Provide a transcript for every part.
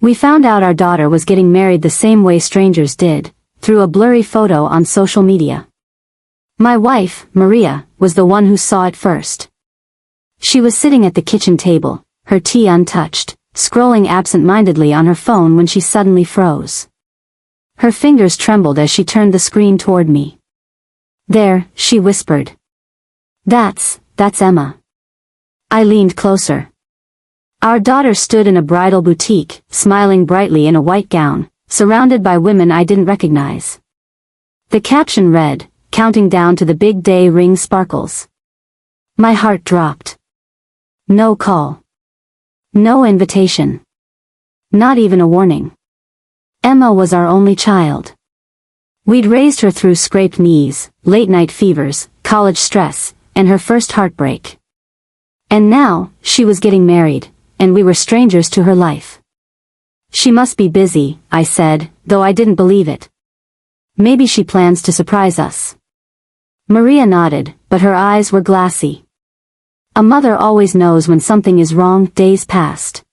We found out our daughter was getting married the same way strangers did, through a blurry photo on social media. My wife, Maria, was the one who saw it first. She was sitting at the kitchen table, her tea untouched, scrolling absent-mindedly on her phone when she suddenly froze. Her fingers trembled as she turned the screen toward me. "There," she whispered. That's Emma." I leaned closer. Our daughter stood in a bridal boutique, smiling brightly in a white gown, surrounded by women I didn't recognize. The caption read, "Counting down to the big day, ring sparkles." My heart dropped. No call. No invitation. Not even a warning. Emma was our only child. We'd raised her through scraped knees, late-night fevers, college stress, and her first heartbreak. And now, she was getting married, and we were strangers to her life. "She must be busy," I said, though I didn't believe it. "Maybe she plans to surprise us." Maria nodded, but her eyes were glassy. A mother always knows when something is wrong. Days passed.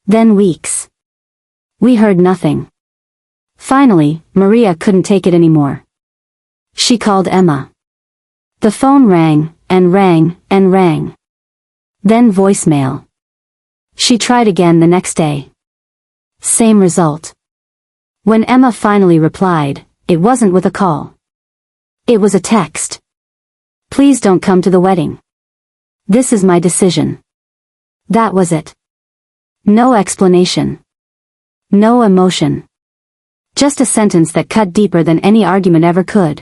Then weeks. We heard nothing. Finally, Maria couldn't take it anymore. She called Emma. The phone rang, and rang, and rang. Then voicemail. She tried again the next day. Same result. When Emma finally replied, it wasn't with a call. It was a text. "Please don't come to the wedding. This is my decision." That was it. No explanation. No emotion. Just a sentence that cut deeper than any argument ever could.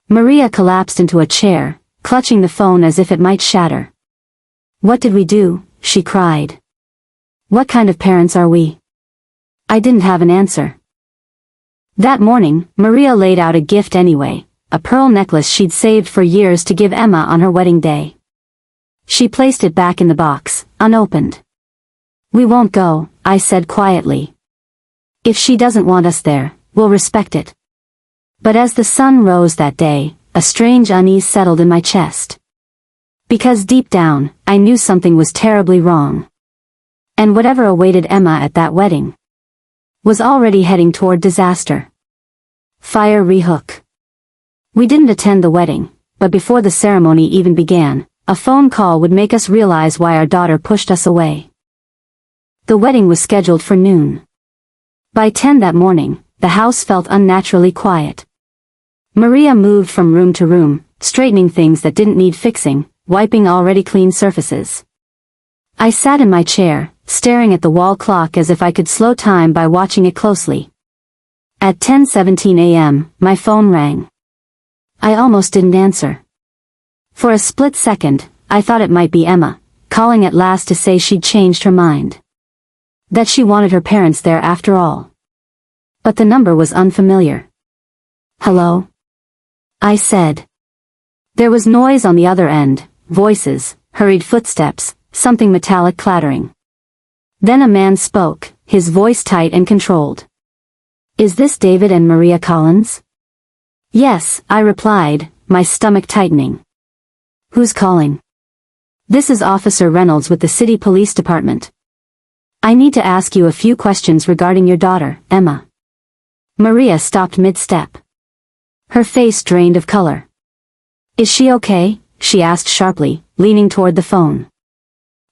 Maria collapsed into a chair, clutching the phone as if it might shatter. "What did we do?" she cried. "What kind of parents are we?" I didn't have an answer. That morning, Maria laid out a gift anyway, a pearl necklace she'd saved for years to give Emma on her wedding day. She placed it back in the box, unopened. "We won't go," I said quietly. "If she doesn't want us there, we'll respect it." But as the sun rose that day, a strange unease settled in my chest. Because deep down, I knew something was terribly wrong. And whatever awaited Emma at that wedding was already heading toward disaster. Fire rehook. We didn't attend the wedding, but before the ceremony even began, a phone call would make us realize why our daughter pushed us away. The wedding was scheduled for noon. By 10 that morning, the house felt unnaturally quiet. Maria moved from room to room, straightening things that didn't need fixing, wiping already clean surfaces. I sat in my chair, staring at the wall clock as if I could slow time by watching it closely. At 10:17 a.m., my phone rang. I almost didn't answer. For a split second, I thought it might be Emma, calling at last to say she'd changed her mind. That she wanted her parents there after all. But the number was unfamiliar. "Hello?" I said. There was noise on the other end, voices, hurried footsteps, something metallic clattering. Then a man spoke, his voice tight and controlled. "Is this David and Maria Collins?" "Yes," I replied, my stomach tightening. "Who's calling?" "This is Officer Reynolds with the City Police Department. I need to ask you a few questions regarding your daughter, Emma." Maria stopped mid-step. Her face drained of color. "Is she okay?" she asked sharply, leaning toward the phone.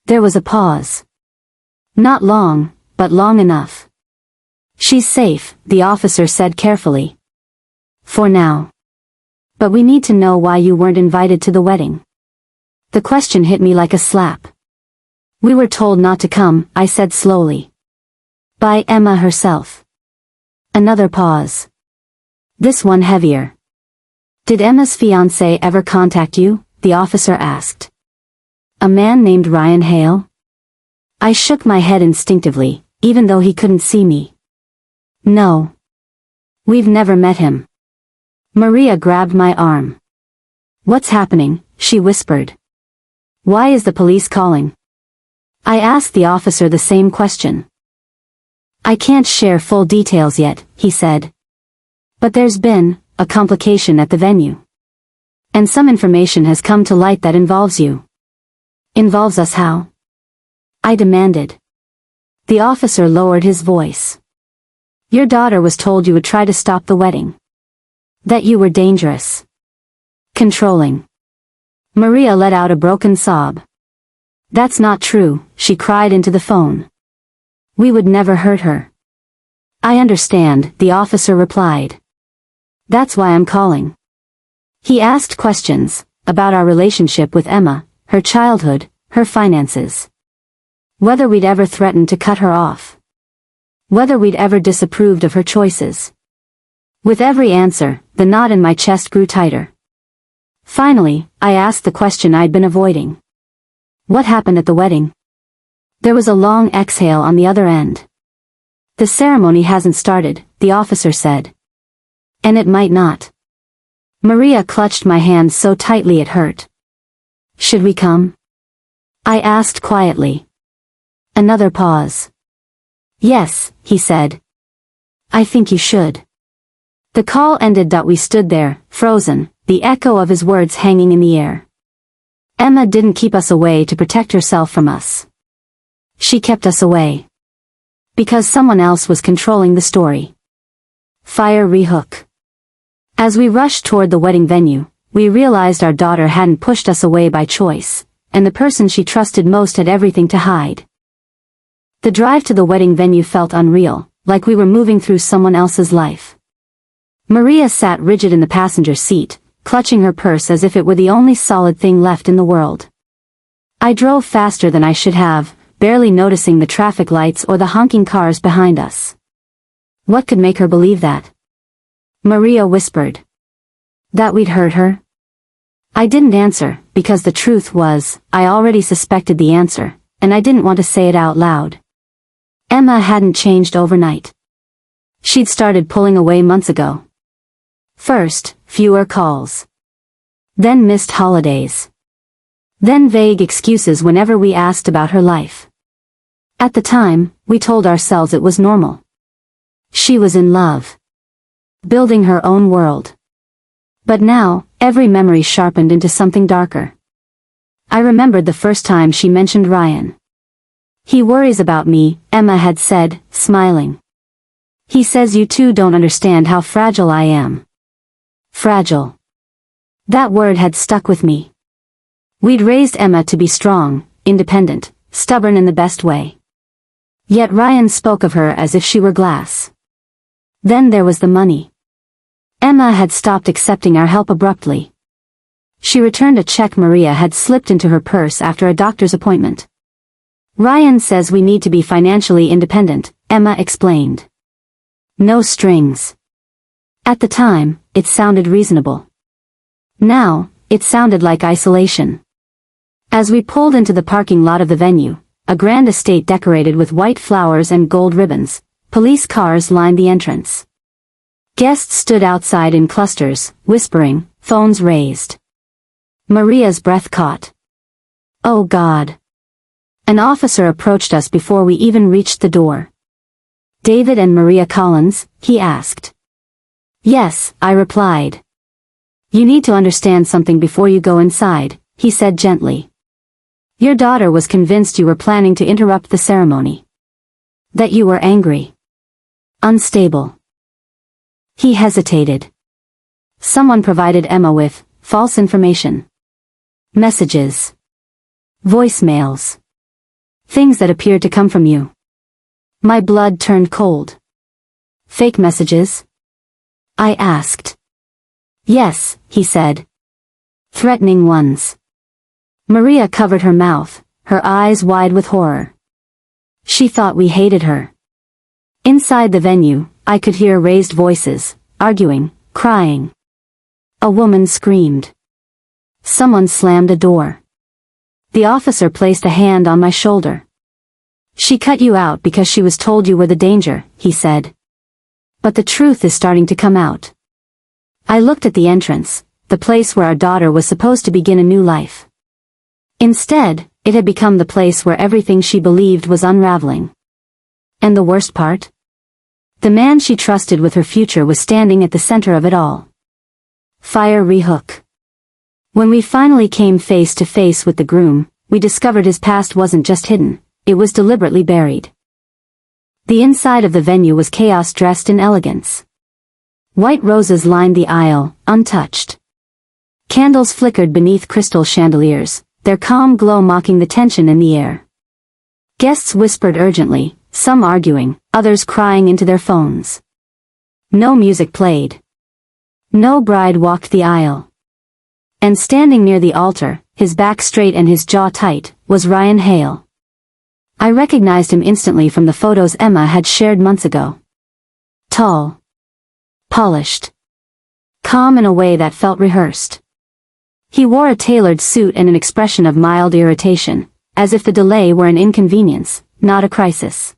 There was a pause. Not long, but long enough. "She's safe," the officer said carefully. "For now. But we need to know why you weren't invited to the wedding." The question hit me like a slap. "We were told not to come," I said slowly. "By Emma herself." Another pause. This one heavier. "Did Emma's fiancé ever contact you?" the officer asked. "A man named Ryan Hale?" I shook my head instinctively, even though he couldn't see me. "No. We've never met him." Maria grabbed my arm. "What's happening?" she whispered. "Why is the police calling?" I asked the officer the same question. "I can't share full details yet," he said. "But there's been a complication at the venue. And some information has come to light that involves you." "Involves us how?" I demanded. The officer lowered his voice. Your daughter was told you would try to stop the wedding. That you were dangerous. Controlling. Maria let out a broken sob. That's not true, she cried into the phone. We would never hurt her. I understand, the officer replied. That's why I'm calling. He asked questions about our relationship with Emma, her childhood, her finances. Whether we'd ever threatened to cut her off. Whether we'd ever disapproved of her choices. With every answer, the knot in my chest grew tighter. Finally, I asked the question I'd been avoiding. What happened at the wedding? There was a long exhale on the other end. The ceremony hasn't started, the officer said. And it might not. Maria clutched my hand so tightly it hurt. Should we come? I asked quietly. Another pause. Yes, he said. I think you should. The call ended. We stood there, frozen, the echo of his words hanging in the air. Emma didn't keep us away to protect herself from us. She kept us away. Because someone else was controlling the story. Fire rehook. As we rushed toward the wedding venue, we realized our daughter hadn't pushed us away by choice, and the person she trusted most had everything to hide. The drive to the wedding venue felt unreal, like we were moving through someone else's life. Maria sat rigid in the passenger seat, clutching her purse as if it were the only solid thing left in the world. I drove faster than I should have, barely noticing the traffic lights or the honking cars behind us. What could make her believe that? Maria whispered. That we'd hurt her? I didn't answer, because the truth was, I already suspected the answer, and I didn't want to say it out loud. Emma hadn't changed overnight. She'd started pulling away months ago. First, fewer calls. Then missed holidays. Then vague excuses whenever we asked about her life. At the time, we told ourselves it was normal. She was in love. Building her own world. But now, every memory sharpened into something darker. I remembered the first time she mentioned Ryan. He worries about me, Emma had said, smiling. He says you two don't understand how fragile I am. Fragile. That word had stuck with me. We'd raised Emma to be strong, independent, stubborn in the best way. Yet Ryan spoke of her as if she were glass. Then there was the money. Emma had stopped accepting our help abruptly. She returned a check Maria had slipped into her purse after a doctor's appointment. Ryan says we need to be financially independent, Emma explained. No strings. At the time, it sounded reasonable. Now, it sounded like isolation. As we pulled into the parking lot of the venue, a grand estate decorated with white flowers and gold ribbons, police cars lined the entrance. Guests stood outside in clusters, whispering, phones raised. Maria's breath caught. Oh God. An officer approached us before we even reached the door. David and Maria Collins, he asked. Yes, I replied. You need to understand something before you go inside, he said gently. Your daughter was convinced you were planning to interrupt the ceremony. That you were angry. Unstable. He hesitated. Someone provided Emma with false information. Messages. Voicemails. Things that appeared to come from you. My blood turned cold. Fake messages? I asked. Yes, he said. Threatening ones. Maria covered her mouth, her eyes wide with horror. She thought we hated her. Inside the venue, I could hear raised voices, arguing, crying. A woman screamed. Someone slammed a door. The officer placed a hand on my shoulder. She cut you out because she was told you were the danger, he said. But the truth is starting to come out. I looked at the entrance, the place where our daughter was supposed to begin a new life. Instead, it had become the place where everything she believed was unraveling. And the worst part? The man she trusted with her future was standing at the center of it all. Fire rehook. When we finally came face to face with the groom, we discovered his past wasn't just hidden, it was deliberately buried. The inside of the venue was chaos dressed in elegance. White roses lined the aisle, untouched. Candles flickered beneath crystal chandeliers, their calm glow mocking the tension in the air. Guests whispered urgently, some arguing, others crying into their phones. No music played. No bride walked the aisle. And standing near the altar, his back straight and his jaw tight, was Ryan Hale. I recognized him instantly from the photos Emma had shared months ago. Tall. Polished. Calm in a way that felt rehearsed. He wore a tailored suit and an expression of mild irritation, as if the delay were an inconvenience, not a crisis.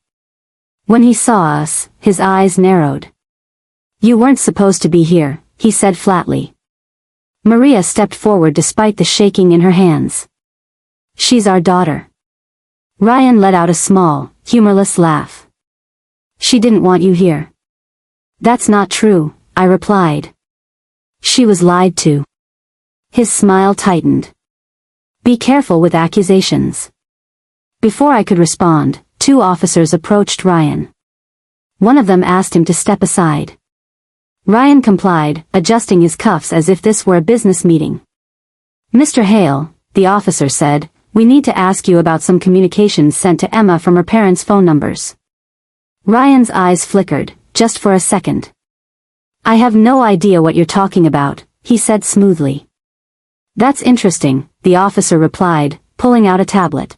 When he saw us, his eyes narrowed. "You weren't supposed to be here," he said flatly. Maria stepped forward despite the shaking in her hands. "She's our daughter." Ryan let out a small, humorless laugh. "She didn't want you here." "That's not true," I replied. "She was lied to." His smile tightened. "Be careful with accusations." Before I could respond, two officers approached Ryan. One of them asked him to step aside. Ryan complied, adjusting his cuffs as if this were a business meeting. "Mr. Hale," the officer said, "we need to ask you about some communications sent to Emma from her parents' phone numbers." Ryan's eyes flickered, just for a second. "I have no idea what you're talking about," he said smoothly. "That's interesting," the officer replied, pulling out a tablet.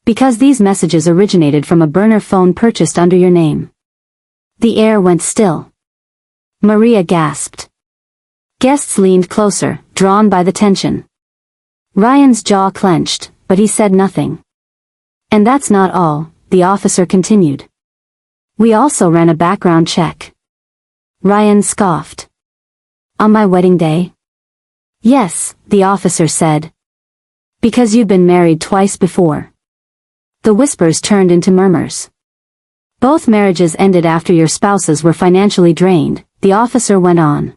"Because these messages originated from a burner phone purchased under your name." The air went still. Maria gasped. Guests leaned closer, drawn by the tension. Ryan's jaw clenched, but he said nothing. "And that's not all," the officer continued. "We also ran a background check." Ryan scoffed. "On my wedding day?" "Yes," the officer said. "Because you'd been married twice before." The whispers turned into murmurs. "Both marriages ended after your spouses were financially drained," the officer went on.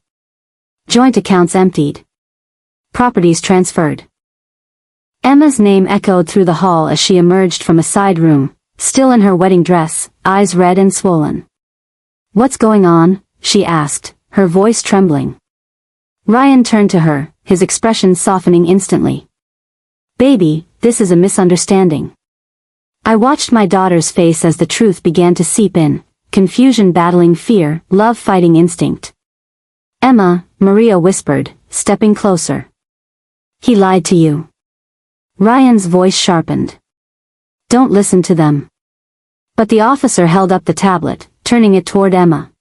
"Joint accounts emptied. Properties transferred." Emma's name echoed through the hall as she emerged from a side room, still in her wedding dress, eyes red and swollen. "What's going on?" she asked, her voice trembling. Ryan turned to her, his expression softening instantly. "Baby, this is a misunderstanding." I watched my daughter's face as the truth began to seep in, confusion battling fear, love fighting instinct. "Emma," Maria whispered, stepping closer. "He lied to you." Ryan's voice sharpened. "Don't listen to them." But the officer held up the tablet, turning it toward Emma.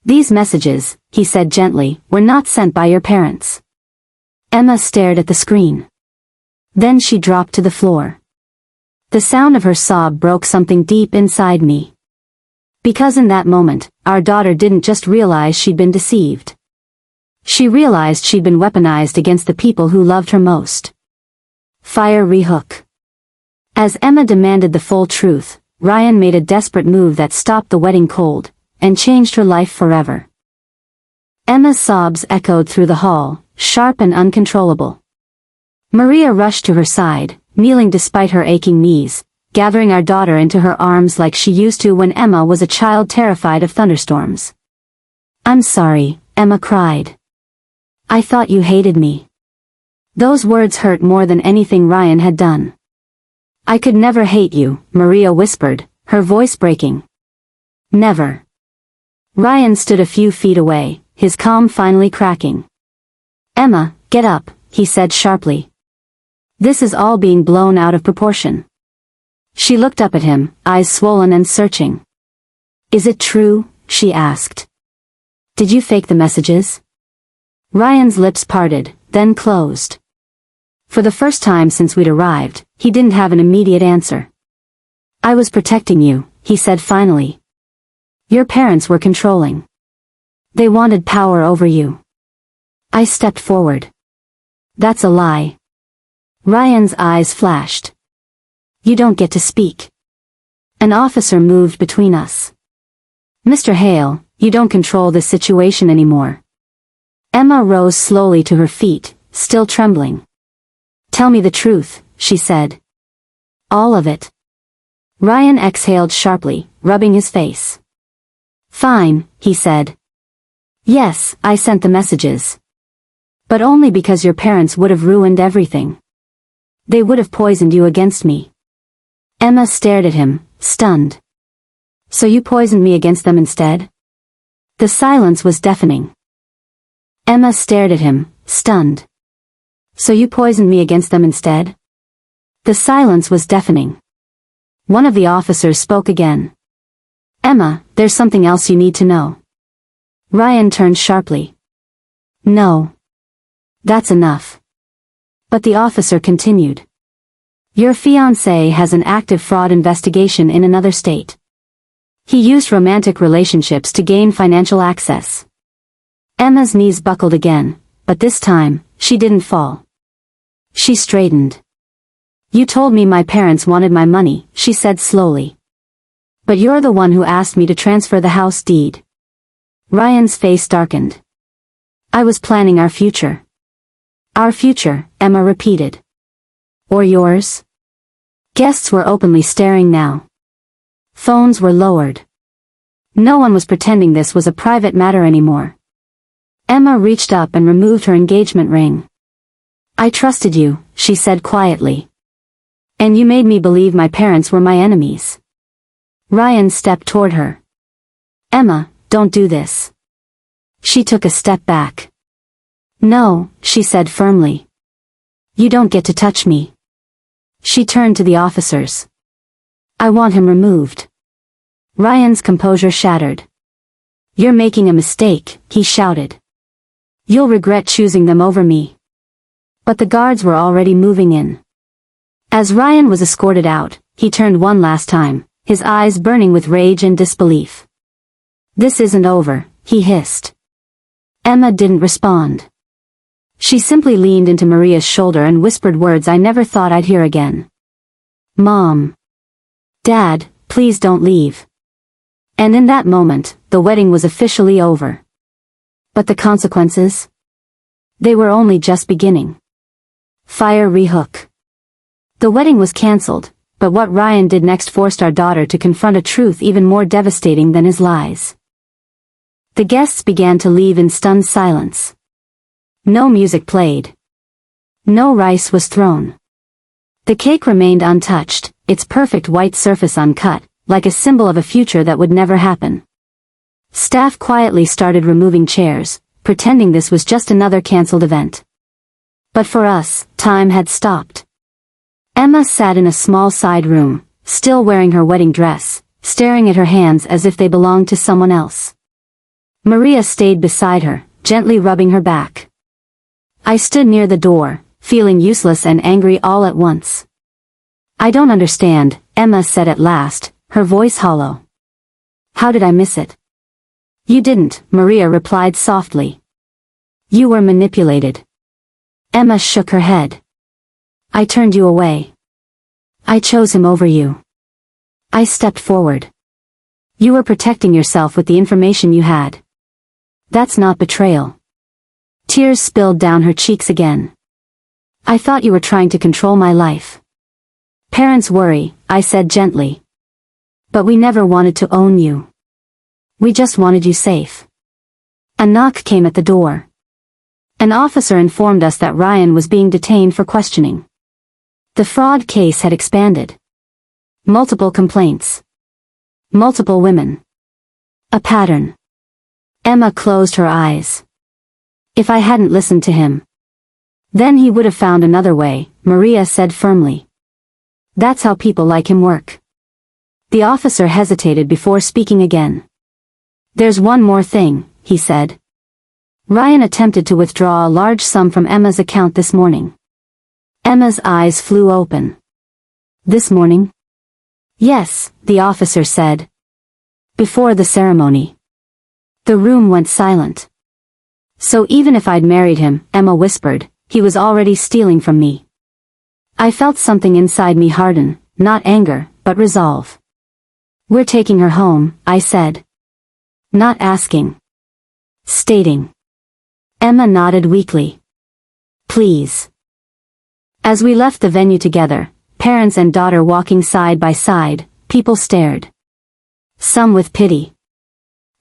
"These messages," he said gently, "were not sent by your parents." Emma stared at the screen. Then she dropped to the floor. The sound of her sob broke something deep inside me. Because in that moment, our daughter didn't just realize she'd been deceived. She realized she'd been weaponized against the people who loved her most. Fire rehook. As Emma demanded the full truth, Ryan made a desperate move that stopped the wedding cold, and changed her life forever. Emma's sobs echoed through the hall, sharp and uncontrollable. Maria rushed to her side, kneeling despite her aching knees, gathering our daughter into her arms like she used to when Emma was a child terrified of thunderstorms. "I'm sorry," Emma cried. "I thought you hated me." Those words hurt more than anything Ryan had done. "I could never hate you," Maria whispered, her voice breaking. "Never." Ryan stood a few feet away, his calm finally cracking. "Emma, get up," he said sharply. "This is all being blown out of proportion." She looked up at him, eyes swollen and searching. "Is it true?" she asked. "Did you fake the messages?" Ryan's lips parted, then closed. For the first time since we'd arrived, he didn't have an immediate answer. "I was protecting you," he said finally. "Your parents were controlling. They wanted power over you." I stepped forward. "That's a lie." Ryan's eyes flashed. "You don't get to speak." An officer moved between us. "Mr. Hale, you don't control this situation anymore." Emma rose slowly to her feet, still trembling. "Tell me the truth," she said. "All of it." Ryan exhaled sharply, rubbing his face. Fine, he said. Yes, I sent the messages. But only because your parents would have ruined everything. They would have poisoned you against me. Emma stared at him, stunned. So you poisoned me against them instead? The silence was deafening. Emma stared at him, stunned. So you poisoned me against them instead? The silence was deafening. One of the officers spoke again. Emma, there's something else you need to know. Ryan turned sharply. No. That's enough. But the officer continued. Your fiancé has an active fraud investigation in another state. He used romantic relationships to gain financial access. Emma's knees buckled again, but this time, she didn't fall. She straightened. You told me my parents wanted my money, she said slowly. But you're the one who asked me to transfer the house deed. Ryan's face darkened. I was planning our future. Our future, Emma repeated. Or yours? Guests were openly staring now. Phones were lowered. No one was pretending this was a private matter anymore. Emma reached up and removed her engagement ring. I trusted you, she said quietly. And you made me believe my parents were my enemies. Ryan stepped toward her. Emma, don't do this. She took a step back. No, she said firmly. You don't get to touch me. She turned to the officers. I want him removed. Ryan's composure shattered. You're making a mistake, he shouted. You'll regret choosing them over me. But the guards were already moving in. As Ryan was escorted out, he turned one last time, his eyes burning with rage and disbelief. This isn't over, he hissed. Emma didn't respond. She simply leaned into Maria's shoulder and whispered words I never thought I'd hear again. Mom. Dad, please don't leave. And in that moment, the wedding was officially over. But the consequences? They were only just beginning. Fire rehook. The wedding was cancelled, but what Ryan did next forced our daughter to confront a truth even more devastating than his lies. The guests began to leave in stunned silence. No music played. No rice was thrown. The cake remained untouched, its perfect white surface uncut, like a symbol of a future that would never happen. Staff quietly started removing chairs, pretending this was just another cancelled event. But for us, time had stopped. Emma sat in a small side room, still wearing her wedding dress, staring at her hands as if they belonged to someone else. Maria stayed beside her, gently rubbing her back. I stood near the door, feeling useless and angry all at once. I don't understand, Emma said at last, her voice hollow. How did I miss it? You didn't, Maria replied softly. You were manipulated. Emma shook her head. I turned you away. I chose him over you. I stepped forward. You were protecting yourself with the information you had. That's not betrayal. Tears spilled down her cheeks again. I thought you were trying to control my life. Parents worry, I said gently. But we never wanted to own you. We just wanted you safe. A knock came at the door. An officer informed us that Ryan was being detained for questioning. The fraud case had expanded. Multiple complaints. Multiple women. A pattern. Emma closed her eyes. If I hadn't listened to him. Then he would have found another way, Maria said firmly. That's how people like him work. The officer hesitated before speaking again. There's one more thing, he said. Ryan attempted to withdraw a large sum from Emma's account this morning. Emma's eyes flew open. This morning? Yes, the officer said. Before the ceremony. The room went silent. So even if I'd married him, Emma whispered, he was already stealing from me. I felt something inside me harden, not anger, but resolve. We're taking her home, I said. Not asking. Stating. Emma nodded weakly. Please. As we left the venue together, parents and daughter walking side by side, People stared. Some with pity.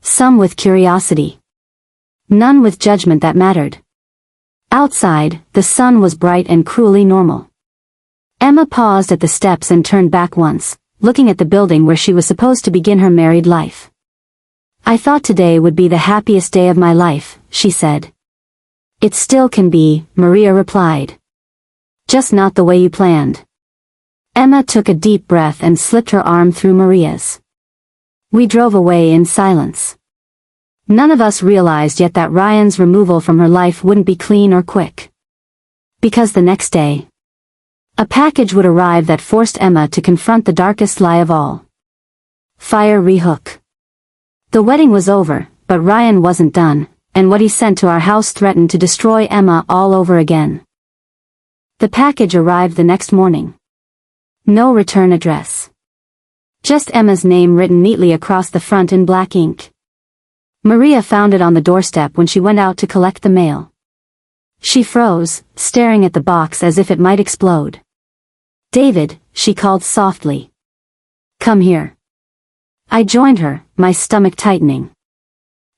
Some with curiosity. None with judgment that mattered. Outside, the sun was bright and cruelly normal. Emma paused at the steps and turned back once, looking at the building where she was supposed to begin her married life. "I thought today would be the happiest day of my life," she said. "It still can be," Maria replied. "Just not the way you planned." Emma took a deep breath and slipped her arm through Maria's. We drove away in silence. None of us realized yet that Ryan's removal from her life wouldn't be clean or quick. Because the next day, a package would arrive that forced Emma to confront the darkest lie of all. Fire rehook. The wedding was over, but Ryan wasn't done, and what he sent to our house threatened to destroy Emma all over again. The package arrived the next morning. No return address. Just Emma's name written neatly across the front in black ink. Maria found it on the doorstep when she went out to collect the mail. She froze, staring at the box as if it might explode. "David," she called softly. "Come here." I joined her, my stomach tightening.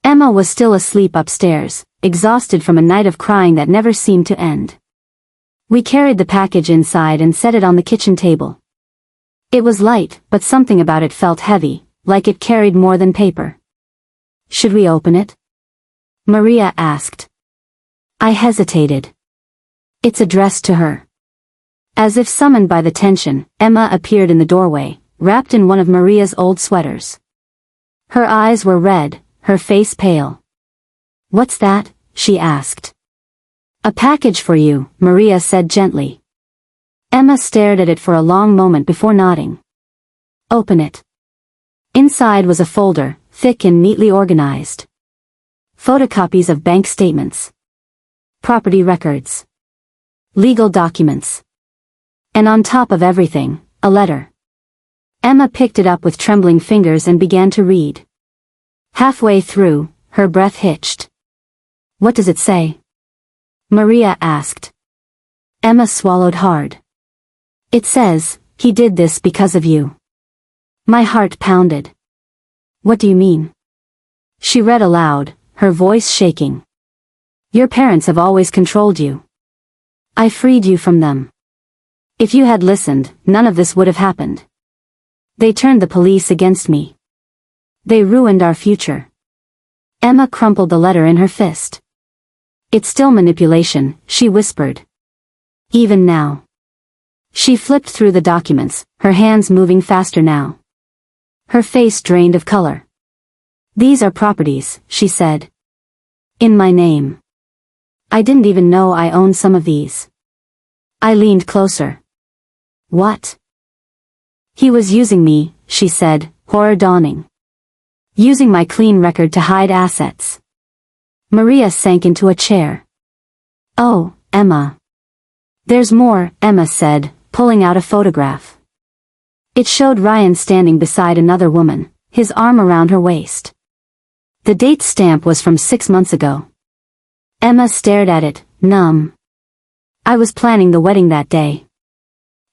Emma was still asleep upstairs, exhausted from a night of crying that never seemed to end. We carried the package inside and set it on the kitchen table. It was light, but something about it felt heavy, like it carried more than paper. "Should we open it?" Maria asked. I hesitated. "It's addressed to her." As if summoned by the tension, Emma appeared in the doorway, wrapped in one of Maria's old sweaters. Her eyes were red, her face pale. "What's that?" she asked. "A package for you," Maria said gently. Emma stared at it for a long moment before nodding. "Open it." Inside was a folder, thick and neatly organized. Photocopies of bank statements. Property records. Legal documents. And on top of everything, a letter. Emma picked it up with trembling fingers and began to read. Halfway through, her breath hitched. "What does it say?" Maria asked. Emma swallowed hard. "It says, he did this because of you." My heart pounded. "What do you mean?" She read aloud, her voice shaking. "Your parents have always controlled you. I freed you from them. If you had listened, none of this would have happened. They turned the police against me. They ruined our future." Emma crumpled the letter in her fist. "It's still manipulation," she whispered. "Even now." She flipped through the documents, her hands moving faster now. Her face drained of color. "These are properties," she said. "In my name. I didn't even know I owned some of these." I leaned closer. "What?" "He was using me," she said, horror dawning. "Using my clean record to hide assets." Maria sank into a chair. "Oh, Emma." "There's more," Emma said, pulling out a photograph. It showed Ryan standing beside another woman, his arm around her waist. The date stamp was from 6 months ago. Emma stared at it, numb. "I was planning the wedding that day."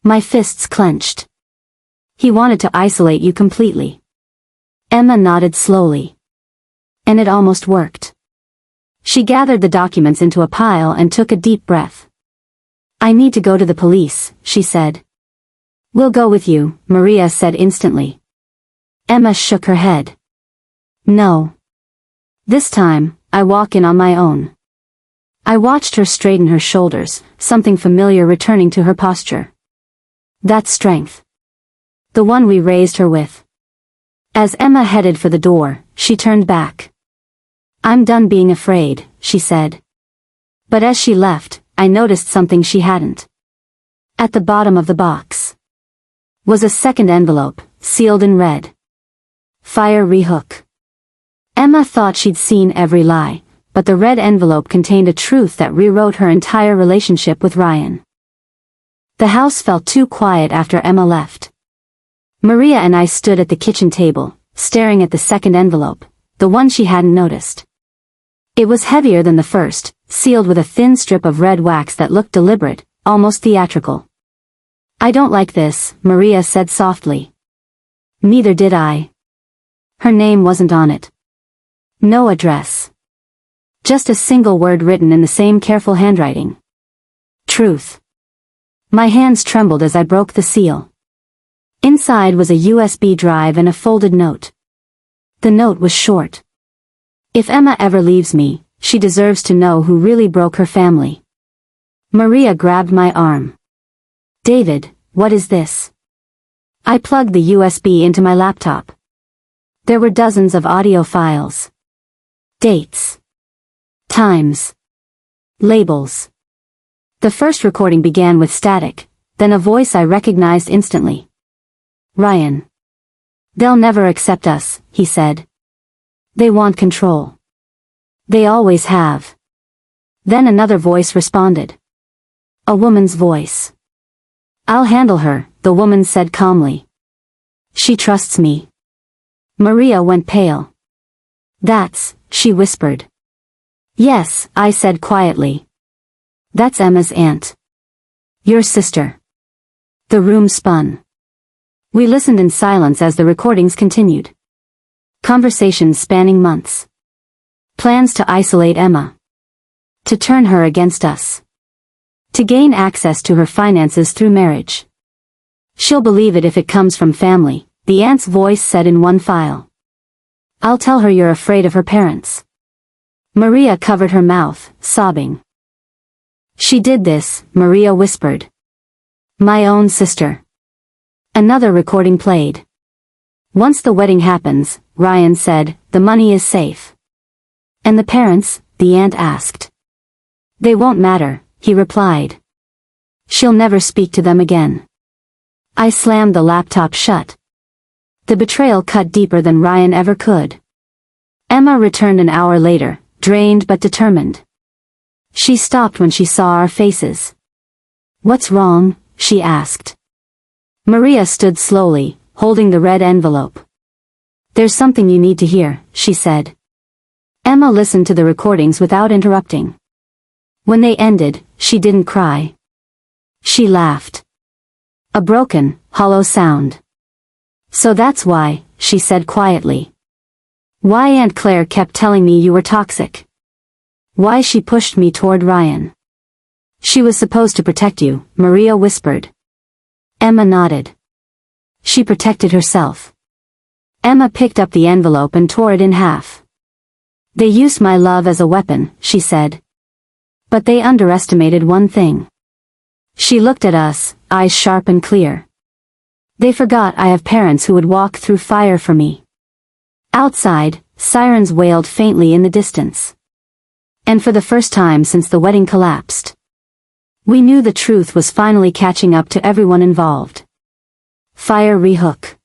My fists clenched. "He wanted to isolate you completely." Emma nodded slowly. And it almost worked. She gathered the documents into a pile and took a deep breath. "I need to go to the police," she said. "We'll go with you," Maria said instantly. Emma shook her head. "No. This time, I walk in on my own." I watched her straighten her shoulders, something familiar returning to her posture. That strength. The one we raised her with. As Emma headed for the door, she turned back. "I'm done being afraid," she said. But as she left, I noticed something she hadn't. At the bottom of the box was a second envelope, sealed in red. Fire rehook. Emma thought she'd seen every lie, but the red envelope contained a truth that rewrote her entire relationship with Ryan. The house felt too quiet after Emma left. Maria and I stood at the kitchen table, staring at the second envelope, the one she hadn't noticed. It was heavier than the first, sealed with a thin strip of red wax that looked deliberate, almost theatrical. "I don't like this," Maria said softly. Neither did I. Her name wasn't on it. No address. Just a single word written in the same careful handwriting. Truth. My hands trembled as I broke the seal. Inside was a USB drive and a folded note. The note was short. If Emma ever leaves me, she deserves to know who really broke her family. Maria grabbed my arm. David, what is this? I plugged the USB into my laptop. There were dozens of audio files. Dates. Times. Labels. The first recording began with static, then a voice I recognized instantly. Ryan. They'll never accept us, he said. They want control. They always have. Then another voice responded. A woman's voice. I'll handle her, the woman said calmly. She trusts me. Maria went pale. She whispered. Yes, I said quietly. That's Emma's aunt. Your sister. The room spun. We listened in silence as the recordings continued. Conversations spanning months. Plans to isolate Emma. To turn her against us. To gain access to her finances through marriage. She'll believe it if it comes from family, the aunt's voice said in one file. I'll tell her you're afraid of her parents. Maria covered her mouth, sobbing. She did this, Maria whispered. My own sister. Another recording played. Once the wedding happens, Ryan said, the money is safe. And the parents? The aunt asked. They won't matter, he replied. She'll never speak to them again. I slammed the laptop shut. The betrayal cut deeper than Ryan ever could. Emma returned an hour later, drained but determined. She stopped when she saw our faces. What's wrong? She asked. Maria stood slowly, holding the red envelope. There's something you need to hear, she said. Emma listened to the recordings without interrupting. When they ended, she didn't cry. She laughed. A broken, hollow sound. So that's why, she said quietly. Why Aunt Claire kept telling me you were toxic. Why she pushed me toward Ryan. She was supposed to protect you, Maria whispered. Emma nodded. She protected herself. Emma picked up the envelope and tore it in half. They used my love as a weapon, she said. But they underestimated one thing. She looked at us, eyes sharp and clear. They forgot I have parents who would walk through fire for me. Outside, sirens wailed faintly in the distance. And for the first time since the wedding collapsed, we knew the truth was finally catching up to everyone involved. Fire rehook.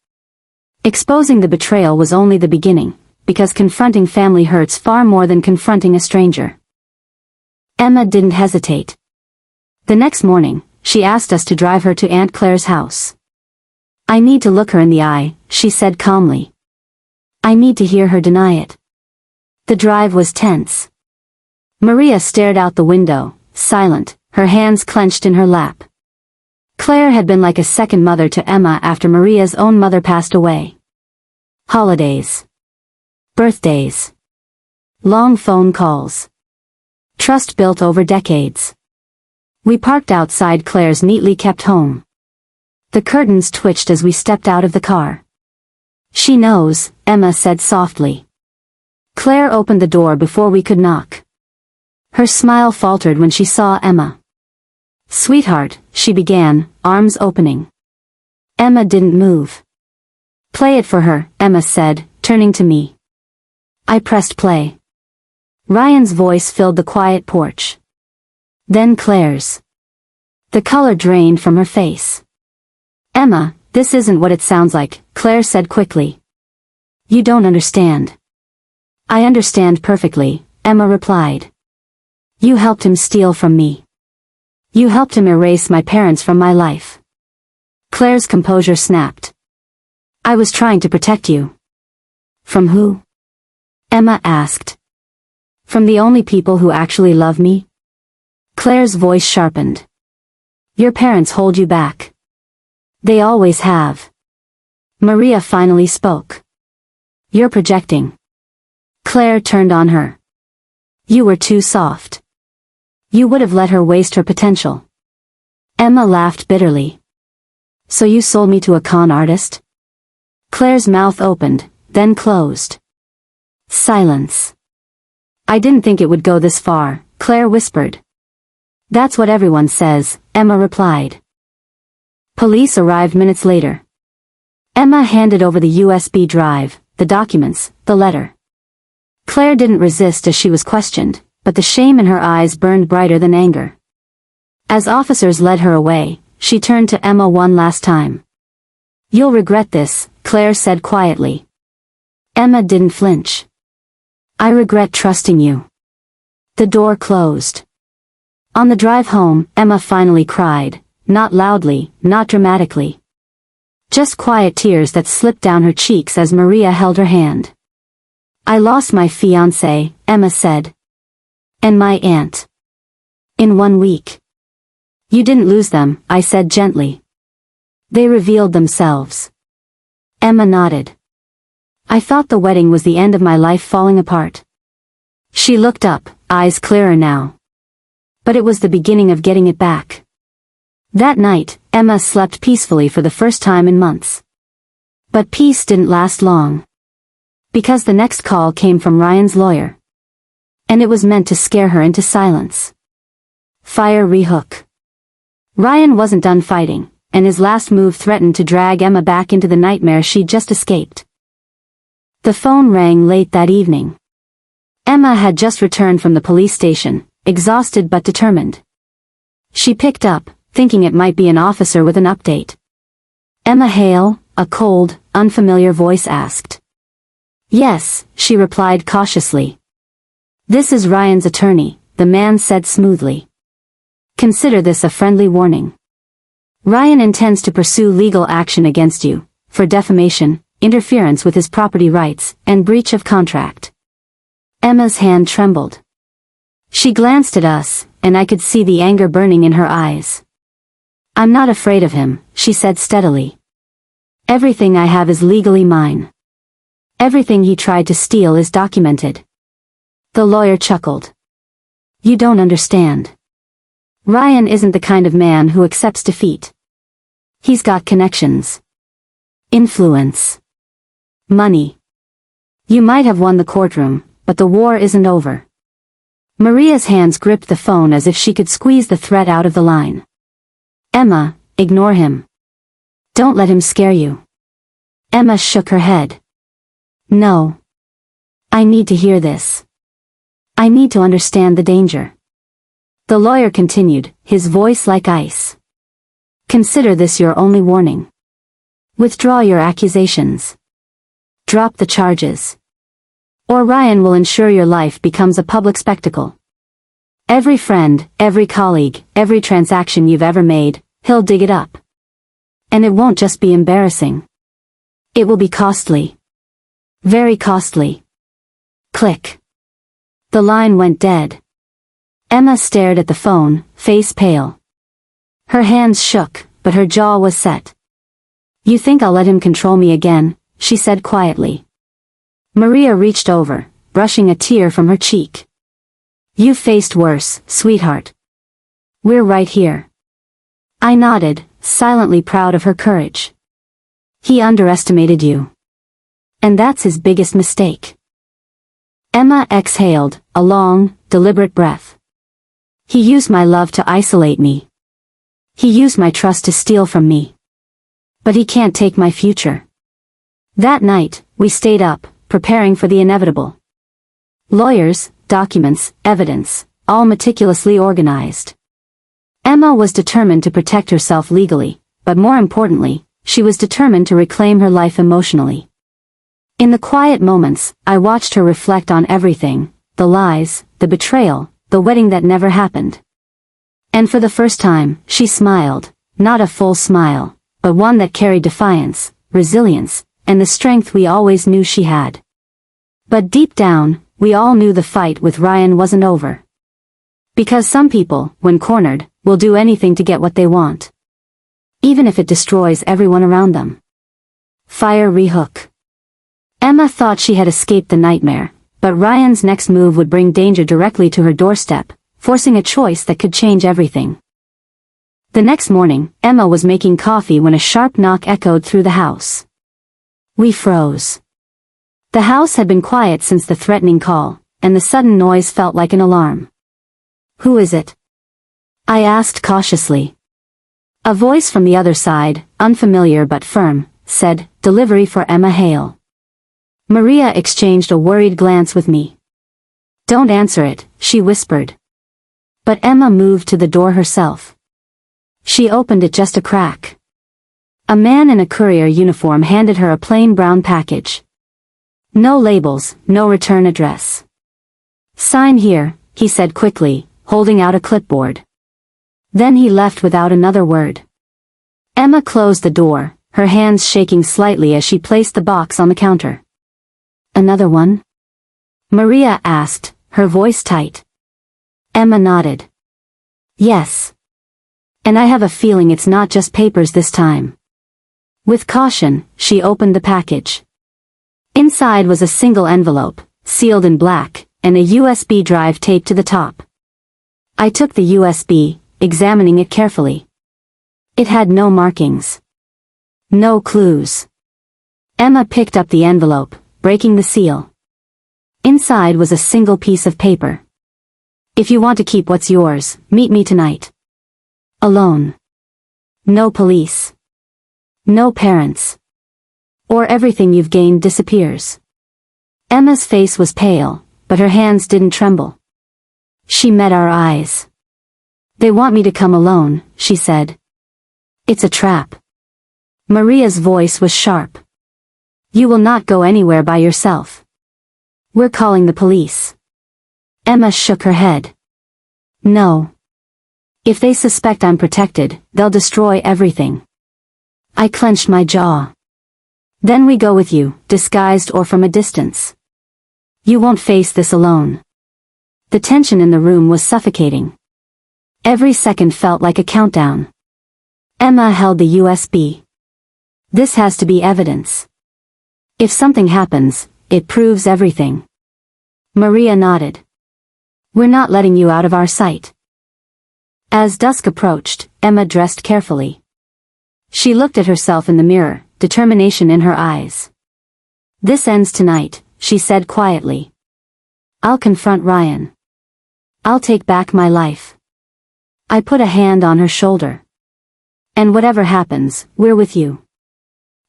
Exposing the betrayal was only the beginning, because confronting family hurts far more than confronting a stranger. Emma didn't hesitate. The next morning, she asked us to drive her to Aunt Claire's house. I need to look her in the eye, she said calmly. I need to hear her deny it. The drive was tense. Maria stared out the window, silent, her hands clenched in her lap. Claire had been like a second mother to Emma after Maria's own mother passed away. Holidays. Birthdays. Long phone calls. Trust built over decades. We parked outside Claire's neatly kept home. The curtains twitched as we stepped out of the car. She knows, Emma said softly. Claire opened the door before we could knock. Her smile faltered when she saw Emma. Sweetheart, she began, arms opening. Emma didn't move. Play it for her, Emma said, turning to me. I pressed play. Ryan's voice filled the quiet porch. Then Claire's. The color drained from her face. Emma, this isn't what it sounds like, Claire said quickly. You don't understand. I understand perfectly, Emma replied. You helped him steal from me. You helped him erase my parents from my life. Claire's composure snapped. I was trying to protect you. From who? Emma asked. From the only people who actually love me? Claire's voice sharpened. Your parents hold you back. They always have. Maria finally spoke. "You're projecting." Claire turned on her. "You were too soft. You would have let her waste her potential." Emma laughed bitterly. "So you sold me to a con artist?" Claire's mouth opened, then closed. Silence. "I didn't think it would go this far," Claire whispered. "That's what everyone says," Emma replied. Police arrived minutes later. Emma handed over the USB drive, the documents, the letter. Claire didn't resist as she was questioned, but the shame in her eyes burned brighter than anger. As officers led her away, she turned to Emma one last time. "You'll regret this," Claire said quietly. Emma didn't flinch. "I regret trusting you." The door closed. On the drive home, Emma finally cried, not loudly, not dramatically. Just quiet tears that slipped down her cheeks as Maria held her hand. "I lost my fiancé," Emma said. "And my aunt. In 1 week." "You didn't lose them," I said gently. "They revealed themselves." Emma nodded. "I thought the wedding was the end of my life falling apart." She looked up, eyes clearer now. "But it was the beginning of getting it back." That night, Emma slept peacefully for the first time in months. But peace didn't last long. Because the next call came from Ryan's lawyer. And it was meant to scare her into silence. Fire rehook. Ryan wasn't done fighting, and his last move threatened to drag Emma back into the nightmare she'd just escaped. The phone rang late that evening. Emma had just returned from the police station, exhausted but determined. She picked up, thinking it might be an officer with an update. "Emma Hale?" a cold, unfamiliar voice asked. "Yes," she replied cautiously. "This is Ryan's attorney," the man said smoothly. "Consider this a friendly warning. Ryan intends to pursue legal action against you, for defamation, interference with his property rights, and breach of contract." Emma's hand trembled. She glanced at us, and I could see the anger burning in her eyes. "I'm not afraid of him," she said steadily. "Everything I have is legally mine. Everything he tried to steal is documented." The lawyer chuckled. "You don't understand. Ryan isn't the kind of man who accepts defeat. He's got connections. Influence. Money. You might have won the courtroom, but the war isn't over." Maria's hands gripped the phone as if she could squeeze the threat out of the line. "Emma, ignore him. Don't let him scare you." Emma shook her head. "No. I need to hear this. I need to understand the danger." The lawyer continued, his voice like ice. "Consider this your only warning. Withdraw your accusations. Drop the charges. Or Ryan will ensure your life becomes a public spectacle. Every friend, every colleague, every transaction you've ever made, he'll dig it up. And it won't just be embarrassing. It will be costly. Very costly." Click. The line went dead. Emma stared at the phone, face pale. Her hands shook, but her jaw was set. "You think I'll let him control me again?" she said quietly. Maria reached over, brushing a tear from her cheek. "You've faced worse, sweetheart. We're right here." I nodded, silently proud of her courage. "He underestimated you. And that's his biggest mistake." Emma exhaled, a long, deliberate breath. "He used my love to isolate me. He used my trust to steal from me. But he can't take my future." That night, we stayed up, preparing for the inevitable. Lawyers, documents, evidence, all meticulously organized. Emma was determined to protect herself legally, but more importantly, she was determined to reclaim her life emotionally. In the quiet moments, I watched her reflect on everything, the lies, the betrayal, the wedding that never happened. And for the first time, she smiled, not a full smile, but one that carried defiance, resilience, and the strength we always knew she had. But deep down, we all knew the fight with Ryan wasn't over. Because some people, when cornered, will do anything to get what they want. Even if it destroys everyone around them. Fire rehook. Emma thought she had escaped the nightmare, but Ryan's next move would bring danger directly to her doorstep, forcing a choice that could change everything. The next morning, Emma was making coffee when a sharp knock echoed through the house. We froze. The house had been quiet since the threatening call, and the sudden noise felt like an alarm. Who is it? I asked cautiously. A voice from the other side, unfamiliar but firm, said, "Delivery for Emma Hale." Maria exchanged a worried glance with me. "Don't answer it," she whispered. But Emma moved to the door herself. She opened it just a crack. A man in a courier uniform handed her a plain brown package. No labels, no return address. "Sign here," he said quickly, holding out a clipboard. Then he left without another word. Emma closed the door, her hands shaking slightly as she placed the box on the counter. "Another one?" Maria asked, her voice tight. Emma nodded. "Yes. And I have a feeling it's not just papers this time." With caution, she opened the package. Inside was a single envelope, sealed in black, and a USB drive taped to the top. I took the USB, examining it carefully. It had no markings. No clues. Emma picked up the envelope, breaking the seal. Inside was a single piece of paper. "If you want to keep what's yours, meet me tonight. Alone. No police. No parents. Or everything you've gained disappears." Emma's face was pale, but her hands didn't tremble. She met our eyes. "They want me to come alone," she said. "It's a trap." Maria's voice was sharp. "You will not go anywhere by yourself. We're calling the police." Emma shook her head. "No. If they suspect I'm protected, they'll destroy everything." I clenched my jaw. "Then we go with you, disguised or from a distance. You won't face this alone." The tension in the room was suffocating. Every second felt like a countdown. Emma held the USB. "This has to be evidence. If something happens, it proves everything." Maria nodded. "We're not letting you out of our sight." As dusk approached, Emma dressed carefully. She looked at herself in the mirror, determination in her eyes. "This ends tonight," she said quietly. "I'll confront Ryan. I'll take back my life." I put a hand on her shoulder. "And whatever happens, we're with you."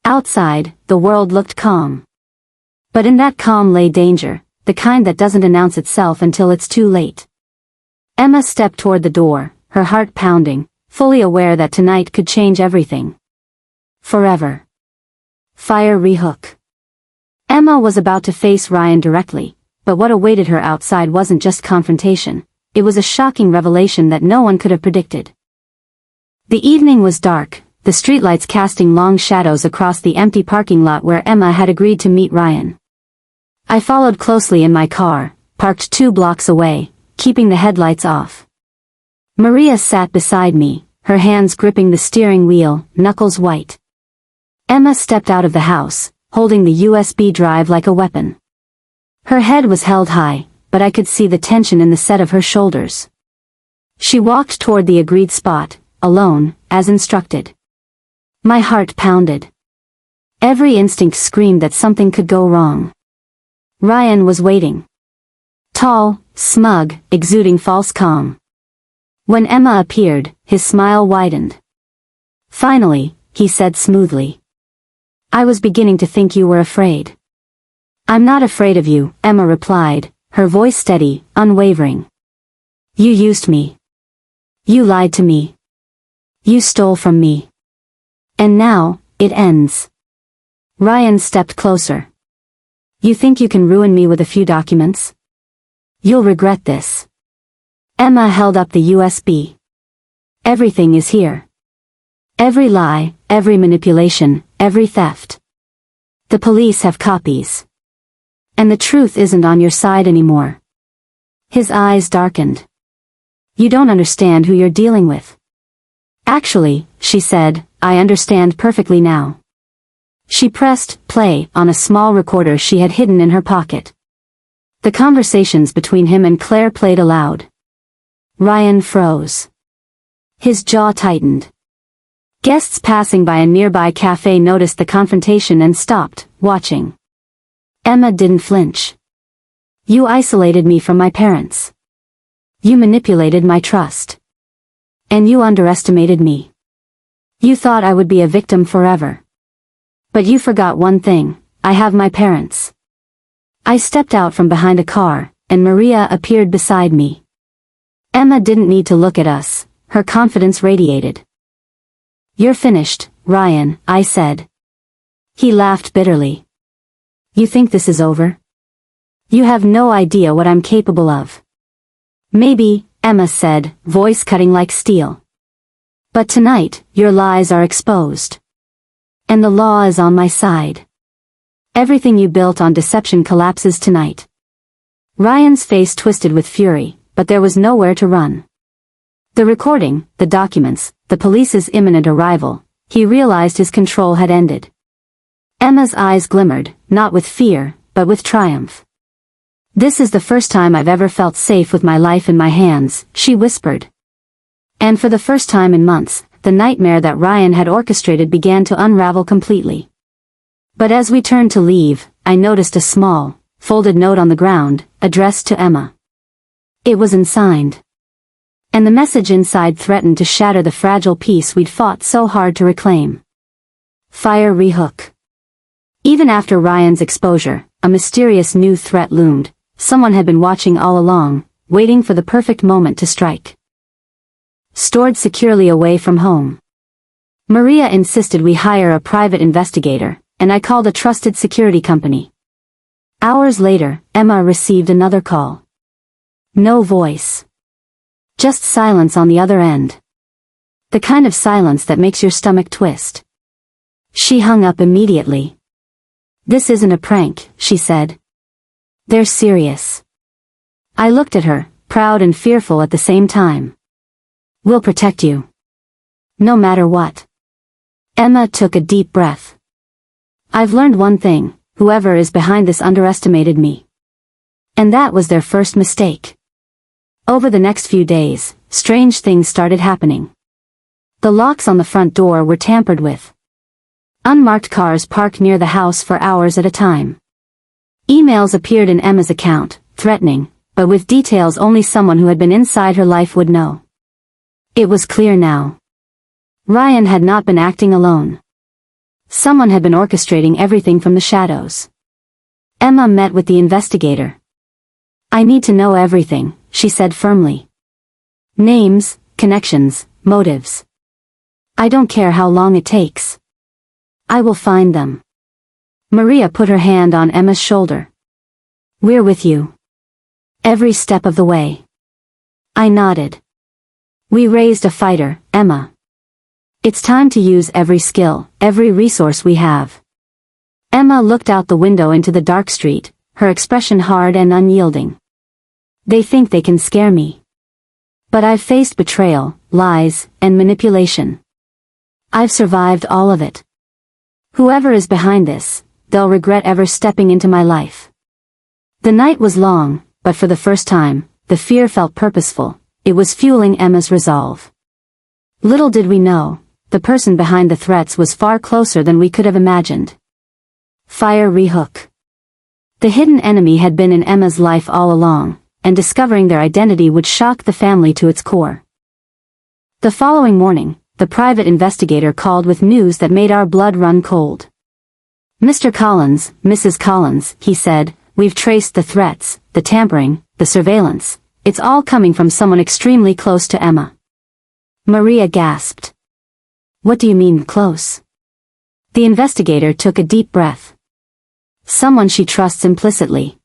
Outside, the world looked calm. But in that calm lay danger, the kind that doesn't announce itself until it's too late. Emma stepped toward the door, her heart pounding, fully aware that tonight could change everything. Forever. Fire rehook. Emma was about to face Ryan directly, but what awaited her outside wasn't just confrontation. It was a shocking revelation that no one could have predicted. The evening was dark, the streetlights casting long shadows across the empty parking lot where Emma had agreed to meet Ryan. I followed closely in my car, parked 2 blocks away, keeping the headlights off. Maria sat beside me, her hands gripping the steering wheel, knuckles white. Emma stepped out of the house, holding the USB drive like a weapon. Her head was held high, but I could see the tension in the set of her shoulders. She walked toward the agreed spot, alone, as instructed. My heart pounded. Every instinct screamed that something could go wrong. Ryan was waiting. Tall, smug, exuding false calm. When Emma appeared, his smile widened. "Finally," he said smoothly. "I was beginning to think you were afraid." "I'm not afraid of you," Emma replied, her voice steady, unwavering. "You used me. You lied to me. You stole from me. And now, it ends." Ryan stepped closer. "You think you can ruin me with a few documents? You'll regret this." Emma held up the USB. "Everything is here. Every lie, every manipulation, every theft. The police have copies. And the truth isn't on your side anymore." His eyes darkened. "You don't understand who you're dealing with." "Actually," she said, "I understand perfectly now." She pressed play on a small recorder she had hidden in her pocket. The conversations between him and Claire played aloud. Ryan froze. His jaw tightened. Guests passing by a nearby cafe noticed the confrontation and stopped, watching. Emma didn't flinch. You isolated me from my parents. You manipulated my trust. And you underestimated me. You thought I would be a victim forever. But you forgot one thing, I have my parents. I stepped out from behind a car, and Maria appeared beside me. Emma didn't need to look at us, her confidence radiated. You're finished, Ryan, I said. He laughed bitterly. You think this is over? You have no idea what I'm capable of. Maybe, Emma said, voice cutting like steel. But tonight, your lies are exposed. And the law is on my side. Everything you built on deception collapses tonight. Ryan's face twisted with fury, but there was nowhere to run. The recording, the documents, the police's imminent arrival, he realized his control had ended. Emma's eyes glimmered, not with fear, but with triumph. This is the first time I've ever felt safe with my life in my hands, she whispered. And for the first time in months, the nightmare that Ryan had orchestrated began to unravel completely. But as we turned to leave, I noticed a small, folded note on the ground, addressed to Emma. It was unsigned. And the message inside threatened to shatter the fragile peace we'd fought so hard to reclaim. Fire rehook. Even after Ryan's exposure, a mysterious new threat loomed. Someone had been watching all along, waiting for the perfect moment to strike. Stored securely away from home. Maria insisted we hire a private investigator, and I called a trusted security company. Hours later, Emma received another call. No voice. Just silence on the other end. The kind of silence that makes your stomach twist. She hung up immediately. This isn't a prank, she said. They're serious. I looked at her, proud and fearful at the same time. We'll protect you. No matter what. Emma took a deep breath. I've learned one thing, whoever is behind this underestimated me. And that was their first mistake. Over the next few days, strange things started happening. The locks on the front door were tampered with. Unmarked cars parked near the house for hours at a time. Emails appeared in Emma's account, threatening, but with details only someone who had been inside her life would know. It was clear now. Ryan had not been acting alone. Someone had been orchestrating everything from the shadows. Emma met with the investigator. I need to know everything, she said firmly. Names, connections, motives. I don't care how long it takes. I will find them. Maria put her hand on Emma's shoulder. We're with you. Every step of the way. I nodded. We raised a fighter, Emma. It's time to use every skill, every resource we have. Emma looked out the window into the dark street, her expression hard and unyielding. They think they can scare me. But I've faced betrayal, lies, and manipulation. I've survived all of it. Whoever is behind this, they'll regret ever stepping into my life. The night was long, but for the first time, the fear felt purposeful. It was fueling Emma's resolve. Little did we know, the person behind the threats was far closer than we could have imagined. Fire rehook. The hidden enemy had been in Emma's life all along, and discovering their identity would shock the family to its core. The following morning, the private investigator called with news that made our blood run cold. Mr. Collins, Mrs. Collins, he said, we've traced the threats, the tampering, the surveillance. It's all coming from someone extremely close to Emma. Maria gasped. What do you mean, close? The investigator took a deep breath. Someone she trusts implicitly.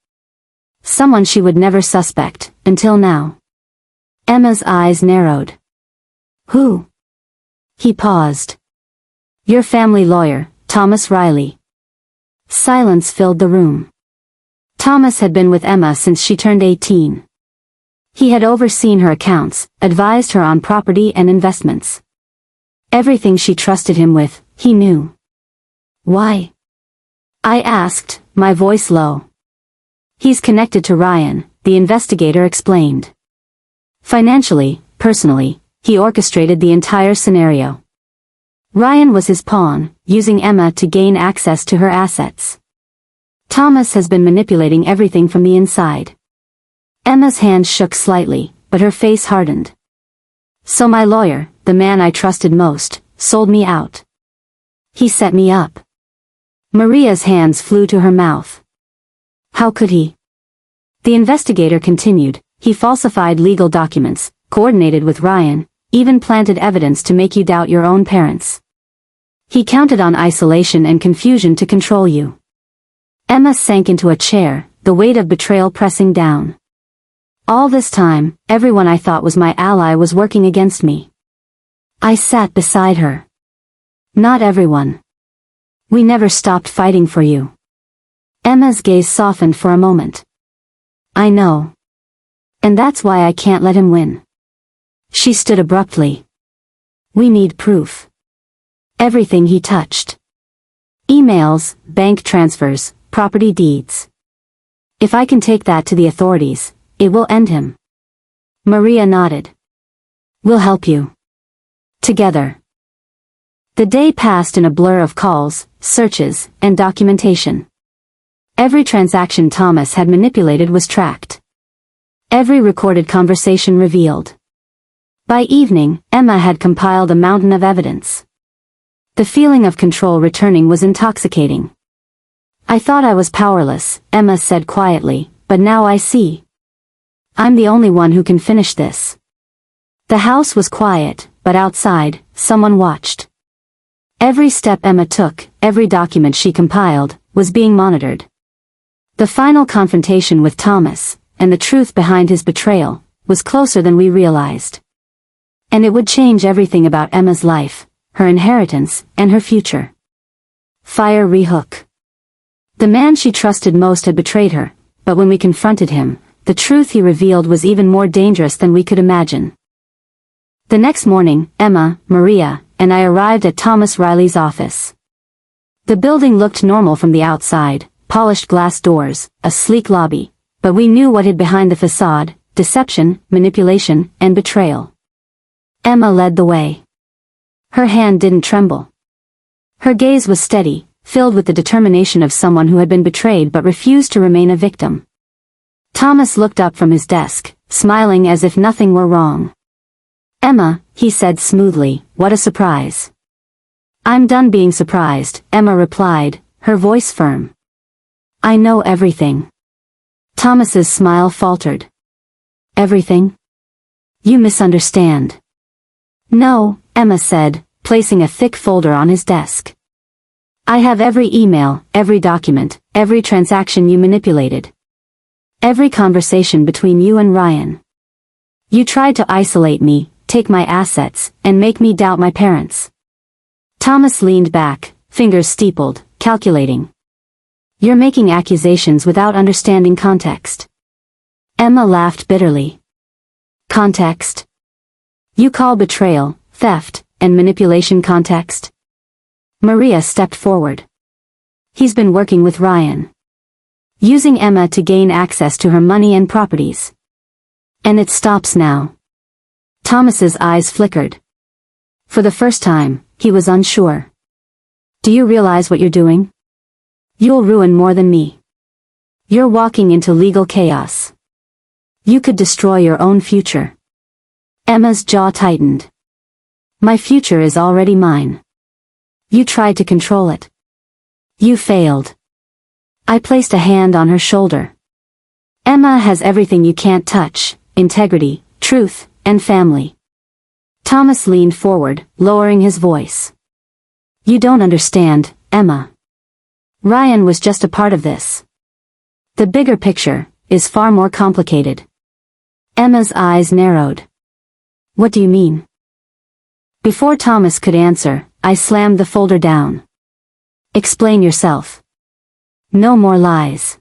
Someone she would never suspect, until now. Emma's eyes narrowed. Who? He paused. Your family lawyer, Thomas Riley. Silence filled the room. Thomas had been with Emma since she turned 18. He had overseen her accounts, advised her on property and investments. Everything she trusted him with, he knew. Why? I asked, my voice low. He's connected to Ryan, the investigator explained. Financially, personally, he orchestrated the entire scenario. Ryan was his pawn, using Emma to gain access to her assets. Thomas has been manipulating everything from the inside. Emma's hand shook slightly, but her face hardened. So my lawyer, the man I trusted most, sold me out. He set me up. Maria's hands flew to her mouth. How could he? The investigator continued, he falsified legal documents, coordinated with Ryan, even planted evidence to make you doubt your own parents. He counted on isolation and confusion to control you. Emma sank into a chair, the weight of betrayal pressing down. All this time, everyone I thought was my ally was working against me. I sat beside her. Not everyone. We never stopped fighting for you. Emma's gaze softened for a moment. I know. And that's why I can't let him win. She stood abruptly. We need proof. Everything he touched. Emails, bank transfers, property deeds. If I can take that to the authorities, it will end him. Maria nodded. We'll help you. Together. The day passed in a blur of calls, searches, and documentation. Every transaction Thomas had manipulated was tracked. Every recorded conversation revealed. By evening, Emma had compiled a mountain of evidence. The feeling of control returning was intoxicating. I thought I was powerless, Emma said quietly, but now I see. I'm the only one who can finish this. The house was quiet, but outside, someone watched. Every step Emma took, every document she compiled, was being monitored. The final confrontation with Thomas, and the truth behind his betrayal, was closer than we realized. And it would change everything about Emma's life, her inheritance, and her future. Fire Rehook. The man she trusted most had betrayed her, but when we confronted him, the truth he revealed was even more dangerous than we could imagine. The next morning, Emma, Maria, and I arrived at Thomas Riley's office. The building looked normal from the outside, polished glass doors, a sleek lobby, but we knew what hid behind the facade: deception, manipulation, and betrayal. Emma led the way. Her hand didn't tremble. Her gaze was steady, filled with the determination of someone who had been betrayed but refused to remain a victim. Thomas looked up from his desk, smiling as if nothing were wrong. Emma, he said smoothly, what a surprise. I'm done being surprised, Emma replied, her voice firm. I know everything. Thomas's smile faltered. Everything? You misunderstand. No, Emma said, placing a thick folder on his desk. I have every email, every document, every transaction you manipulated. Every conversation between you and Ryan. You tried to isolate me, take my assets, and make me doubt my parents. Thomas leaned back, fingers steepled, calculating. You're making accusations without understanding context. Emma laughed bitterly. Context? You call betrayal, theft, and manipulation context? Maria stepped forward. He's been working with Ryan. Using Emma to gain access to her money and properties. And it stops now. Thomas's eyes flickered. For the first time, he was unsure. Do you realize what you're doing? You'll ruin more than me. You're walking into legal chaos. You could destroy your own future. Emma's jaw tightened. My future is already mine. You tried to control it. You failed. I placed a hand on her shoulder. Emma has everything you can't touch: integrity, truth, and family. Thomas leaned forward, lowering his voice. You don't understand, Emma. Ryan was just a part of this. The bigger picture is far more complicated. Emma's eyes narrowed. What do you mean? Before Thomas could answer, I slammed the folder down. Explain yourself. No more lies.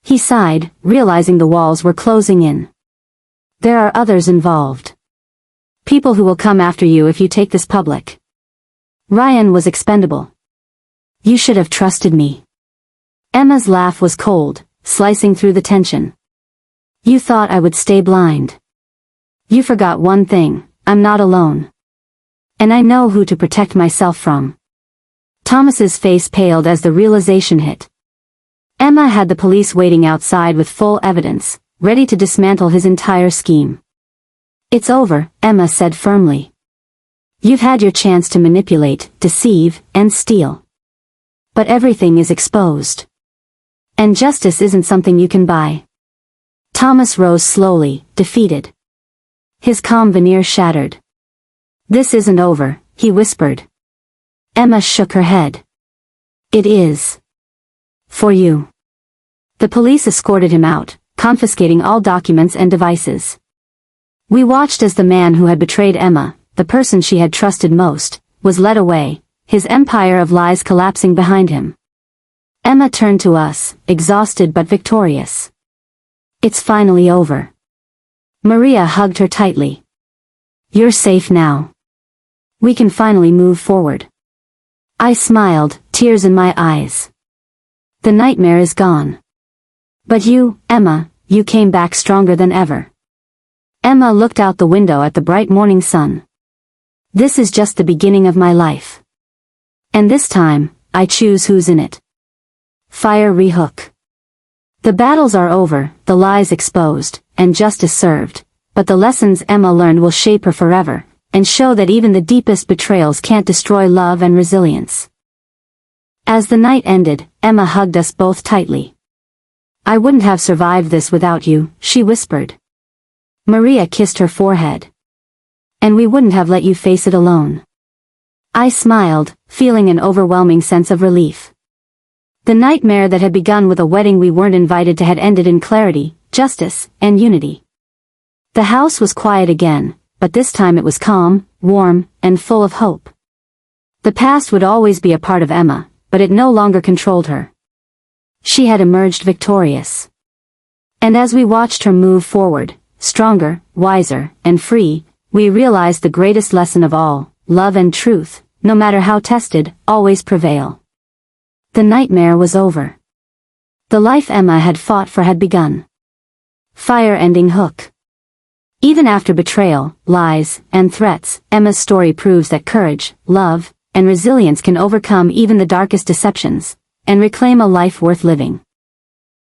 He sighed, realizing the walls were closing in. There are others involved. People who will come after you if you take this public. Ryan was expendable. You should have trusted me. Emma's laugh was cold, slicing through the tension. You thought I would stay blind. You forgot one thing, I'm not alone. And I know who to protect myself from. Thomas's face paled as the realization hit. Emma had the police waiting outside with full evidence, ready to dismantle his entire scheme. It's over, Emma said firmly. You've had your chance to manipulate, deceive, and steal. But everything is exposed. And justice isn't something you can buy. Thomas rose slowly, defeated. His calm veneer shattered. This isn't over, he whispered. Emma shook her head. It is. For you. The police escorted him out, confiscating all documents and devices. We watched as the man who had betrayed Emma, the person she had trusted most, was led away, his empire of lies collapsing behind him. Emma turned to us, exhausted but victorious. It's finally over. Maria hugged her tightly. You're safe now. We can finally move forward. I smiled, tears in my eyes. The nightmare is gone. But you, Emma, you came back stronger than ever. Emma looked out the window at the bright morning sun. This is just the beginning of my life. And this time, I choose who's in it. Fire rehook. The battles are over, the lies exposed, and justice served, but the lessons Emma learned will shape her forever, and show that even the deepest betrayals can't destroy love and resilience. As the night ended, Emma hugged us both tightly. I wouldn't have survived this without you, she whispered. Maria kissed her forehead. And we wouldn't have let you face it alone. I smiled, feeling an overwhelming sense of relief. The nightmare that had begun with a wedding we weren't invited to had ended in clarity, justice, and unity. The house was quiet again, but this time it was calm, warm, and full of hope. The past would always be a part of Emma, but it no longer controlled her. She had emerged victorious. And as we watched her move forward, stronger, wiser, and free, we realized the greatest lesson of all, love and truth, no matter how tested, always prevail. The nightmare was over. The life Emma had fought for had begun. Fire-ending hook. Even after betrayal, lies, and threats, Emma's story proves that courage, love, and resilience can overcome even the darkest deceptions, and reclaim a life worth living.